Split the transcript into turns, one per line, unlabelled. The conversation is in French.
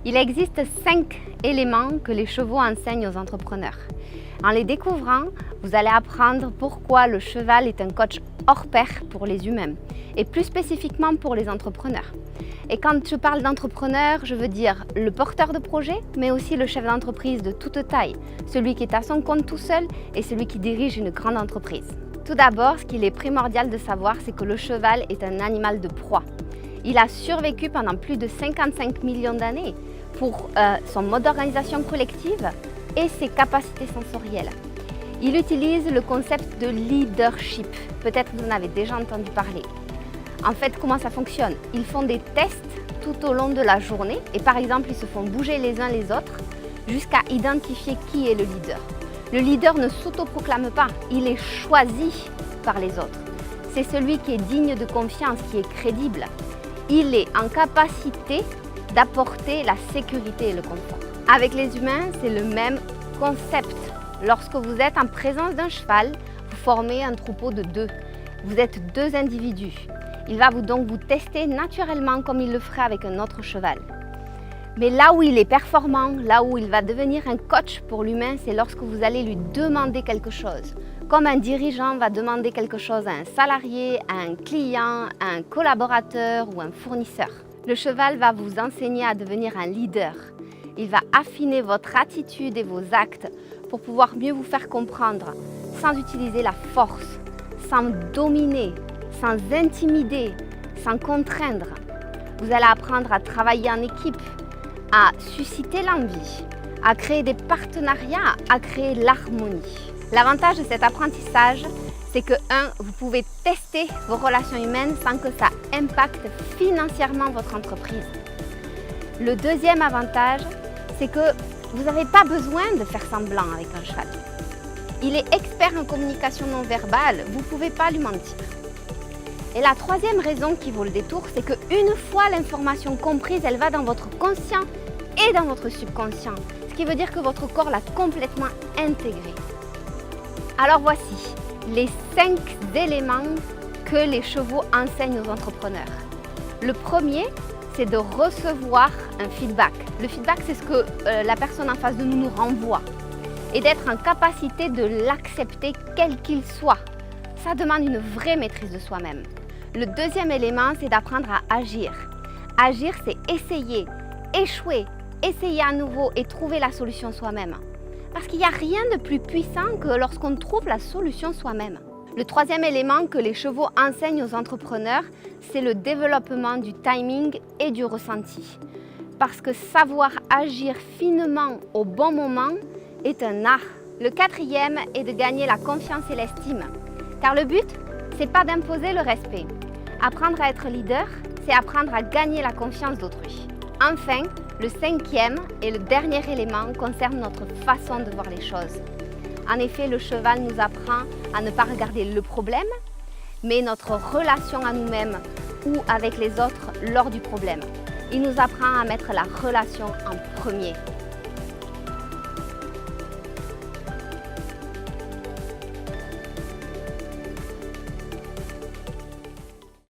Il existe 5 éléments que les chevaux enseignent aux entrepreneurs. En les découvrant, vous allez apprendre pourquoi le cheval est un coach hors pair pour les humains et plus spécifiquement pour les entrepreneurs. Et quand je parle d'entrepreneur, je veux dire le porteur de projet, mais aussi le chef d'entreprise de toute taille, celui qui est à son compte tout seul et celui qui dirige une grande entreprise. Tout d'abord, ce qu'il est primordial de savoir, c'est que le cheval est un animal de proie. Il a survécu pendant plus de 55 millions d'années pour son mode d'organisation collective et ses capacités sensorielles. Il utilise le concept de leadership. Peut-être que vous en avez déjà entendu parler. En fait, comment ça fonctionne? Ils font des tests tout au long de la journée et par exemple, ils se font bouger les uns les autres jusqu'à identifier qui est le leader. Le leader ne s'autoproclame pas, il est choisi par les autres. C'est celui qui est digne de confiance, qui est crédible. Il est en capacité d'apporter la sécurité et le confort. Avec les humains, c'est le même concept. Lorsque vous êtes en présence d'un cheval, vous formez un troupeau de 2. Vous êtes 2 individus. Il va donc vous tester naturellement comme il le ferait avec un autre cheval. Mais là où il est performant, là où il va devenir un coach pour l'humain, c'est lorsque vous allez lui demander quelque chose. Comme un dirigeant va demander quelque chose à un salarié, à un client, à un collaborateur ou un fournisseur. Le cheval va vous enseigner à devenir un leader. Il va affiner votre attitude et vos actes pour pouvoir mieux vous faire comprendre, sans utiliser la force, sans dominer, sans intimider, sans contraindre. Vous allez apprendre à travailler en équipe, à susciter l'envie, à créer des partenariats, à créer l'harmonie. L'avantage de cet apprentissage, c'est que 1. Vous pouvez tester vos relations humaines sans que ça impacte financièrement votre entreprise. Le deuxième avantage, c'est que vous n'avez pas besoin de faire semblant avec un cheval. Il est expert en communication non verbale, vous ne pouvez pas lui mentir. Et la troisième raison qui vaut le détour, c'est qu'une fois l'information comprise, elle va dans votre conscient et dans votre subconscient. Ce qui veut dire que votre corps l'a complètement intégrée. Alors voici les 5 éléments que les chevaux enseignent aux entrepreneurs. Le premier, c'est de recevoir un feedback. Le feedback, c'est ce que la personne en face de nous renvoie. Et d'être en capacité de l'accepter quel qu'il soit. Ça demande une vraie maîtrise de soi-même. Le deuxième élément, c'est d'apprendre à agir. Agir, c'est essayer, échouer, essayer à nouveau et trouver la solution soi-même. Parce qu'il n'y a rien de plus puissant que lorsqu'on trouve la solution soi-même. Le troisième élément que les chevaux enseignent aux entrepreneurs, c'est le développement du timing et du ressenti. Parce que savoir agir finement au bon moment est un art. Le quatrième est de gagner la confiance et l'estime. Car le but, c'est pas d'imposer le respect. Apprendre à être leader, c'est apprendre à gagner la confiance d'autrui. Enfin, le 5e et le dernier élément concerne notre façon de voir les choses. En effet, le cheval nous apprend à ne pas regarder le problème, mais notre relation à nous-mêmes ou avec les autres lors du problème. Il nous apprend à mettre la relation en premier.